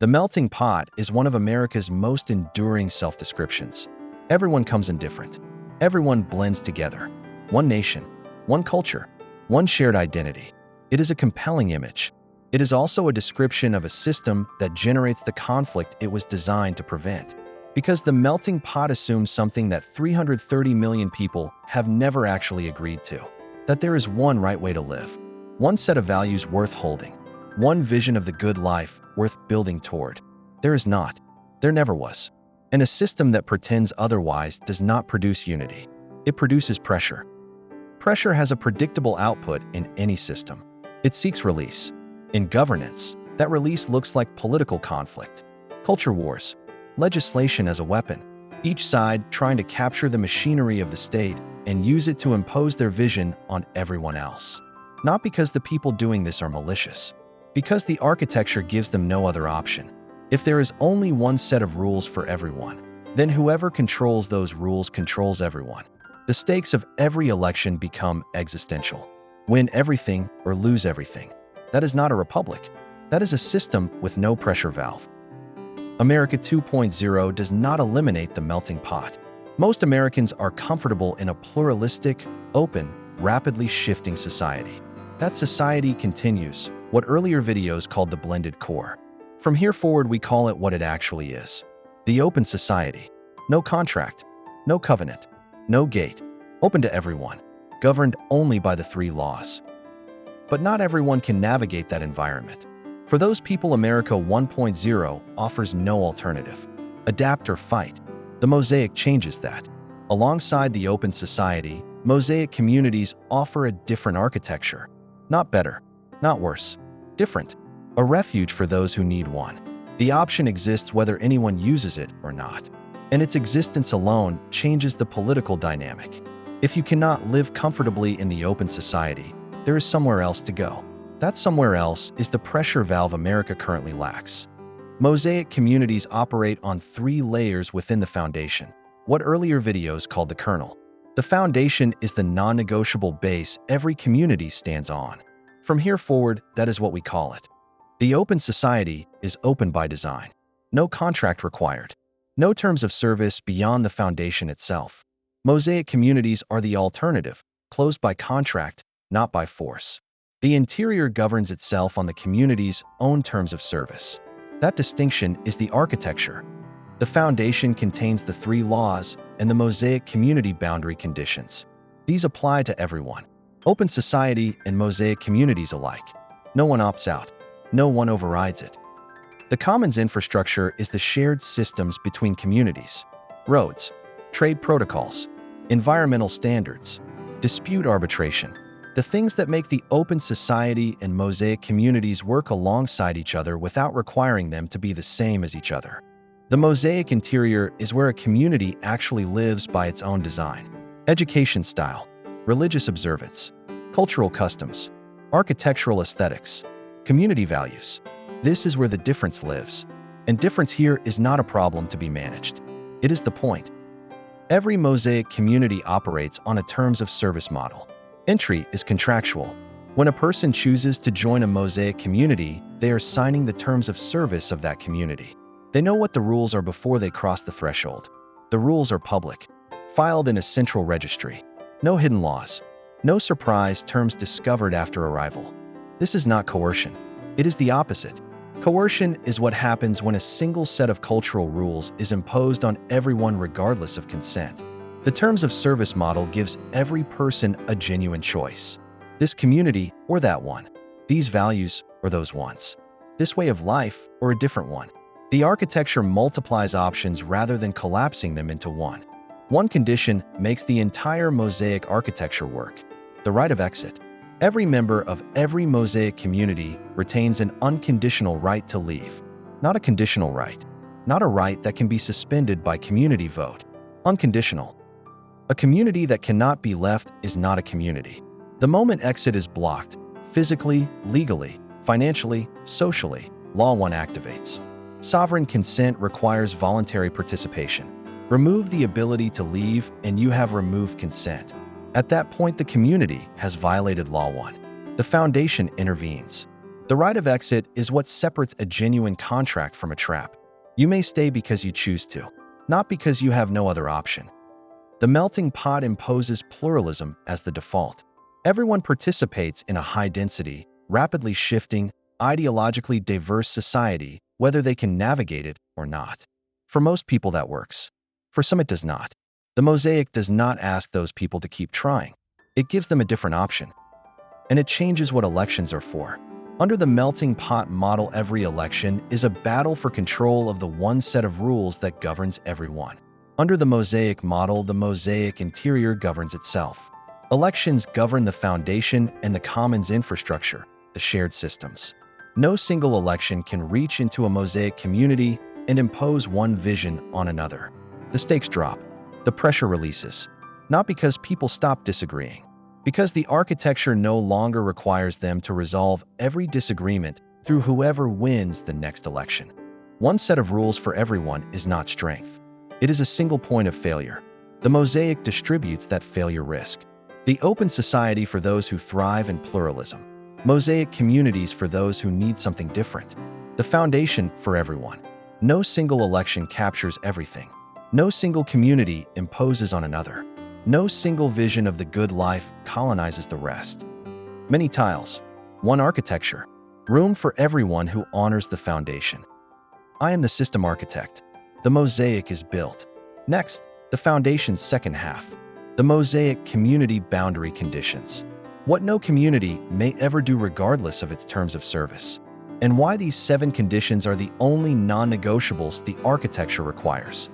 The melting pot is one of America's most enduring self-descriptions. Everyone comes in different. Everyone blends together. One nation, one culture, one shared identity. It is a compelling image. It is also a description of a system that generates the conflict it was designed to prevent. Because the melting pot assumes something that 330 million people have never actually agreed to. That there is one right way to live. One set of values worth holding. One vision of the good life worth building toward. There is not. There never was. And a system that pretends otherwise does not produce unity. It produces pressure. Pressure has a predictable output in any system. It seeks release. In governance, that release looks like political conflict, culture wars, legislation as a weapon, each side trying to capture the machinery of the state and use it to impose their vision on everyone else. Not because the people doing this are malicious, because the architecture gives them no other option. If there is only one set of rules for everyone, then whoever controls those rules controls everyone. The stakes of every election become existential. Win everything or lose everything. That is not a republic. That is a system with no pressure valve. America 2.0 does not eliminate the melting pot. Most Americans are comfortable in a pluralistic, open, rapidly shifting society. That society continues, what earlier videos called the blended core. From here forward, we call it what it actually is. The open society. No contract, no covenant, no gate, open to everyone, governed only by the 3 laws. But not everyone can navigate that environment. For those people, America 1.0 offers no alternative. Adapt or fight. The Mosaic changes that. Alongside the open society, Mosaic communities offer a different architecture. Not better, not worse, different. A refuge for those who need one. The option exists whether anyone uses it or not. And its existence alone changes the political dynamic. If you cannot live comfortably in the open society, there is somewhere else to go. That somewhere else is the pressure valve America currently lacks. Mosaic communities operate on 3 layers within the foundation, what earlier videos called the kernel. The foundation is the non-negotiable base every community stands on. From here forward, that is what we call it. The open society is open by design. No contract required. No terms of service beyond the foundation itself. Mosaic communities are the alternative, closed by contract, not by force. The interior governs itself on the community's own terms of service. That distinction is the architecture. The foundation contains the 3 laws and the Mosaic community boundary conditions. These apply to everyone, open society and Mosaic communities alike. No one opts out. No one overrides it. The commons infrastructure is the shared systems between communities, roads, trade protocols, environmental standards, dispute arbitration, the things that make the open society and Mosaic communities work alongside each other without requiring them to be the same as each other. The Mosaic interior is where a community actually lives by its own design. Education style, religious observance, cultural customs, architectural aesthetics, community values. This is where the difference lives. And difference here is not a problem to be managed. It is the point. Every Mosaic community operates on a terms of service model. Entry is contractual. When a person chooses to join a Mosaic community, they are signing the terms of service of that community. They know what the rules are before they cross the threshold. The rules are public, filed in a central registry. No hidden laws. No surprise terms discovered after arrival. This is not coercion. It is the opposite. Coercion is what happens when a single set of cultural rules is imposed on everyone regardless of consent. The terms of service model gives every person a genuine choice. This community or that one. These values or those ones. This way of life or a different one. The architecture multiplies options rather than collapsing them into one. One condition makes the entire Mosaic architecture work. The right of exit. Every member of every Mosaic community retains an unconditional right to leave. Not a conditional right. Not a right that can be suspended by community vote. Unconditional. A community that cannot be left is not a community. The moment exit is blocked, physically, legally, financially, socially, Law 1 activates. Sovereign consent requires voluntary participation. Remove the ability to leave and you have removed consent. At that point, the community has violated Law 1. The foundation intervenes. The right of exit is what separates a genuine contract from a trap. You may stay because you choose to, not because you have no other option. The melting pot imposes pluralism as the default. Everyone participates in a high-density, rapidly shifting, ideologically diverse society, whether they can navigate it or not. For most people, that works. For some, it does not. The Mosaic does not ask those people to keep trying. It gives them a different option. And it changes what elections are for. Under the melting pot model, every election is a battle for control of the one set of rules that governs everyone. Under the Mosaic model, the Mosaic interior governs itself. Elections govern the foundation and the commons infrastructure, the shared systems. No single election can reach into a Mosaic community and impose one vision on another. The stakes drop. The pressure releases. Not because people stop disagreeing, because the architecture no longer requires them to resolve every disagreement through whoever wins the next election. One set of rules for everyone is not strength. It is a single point of failure. The Mosaic distributes that failure risk. The open society for those who thrive in pluralism. Mosaic communities for those who need something different. The foundation for everyone. No single election captures everything. No single community imposes on another. No single vision of the good life colonizes the rest. Many tiles. One architecture. Room for everyone who honors the foundation. I am the system architect. The Mosaic is built. Next, the foundation's second half. The Mosaic community boundary conditions. What no community may ever do regardless of its terms of service. And why these 7 conditions are the only non-negotiables the architecture requires.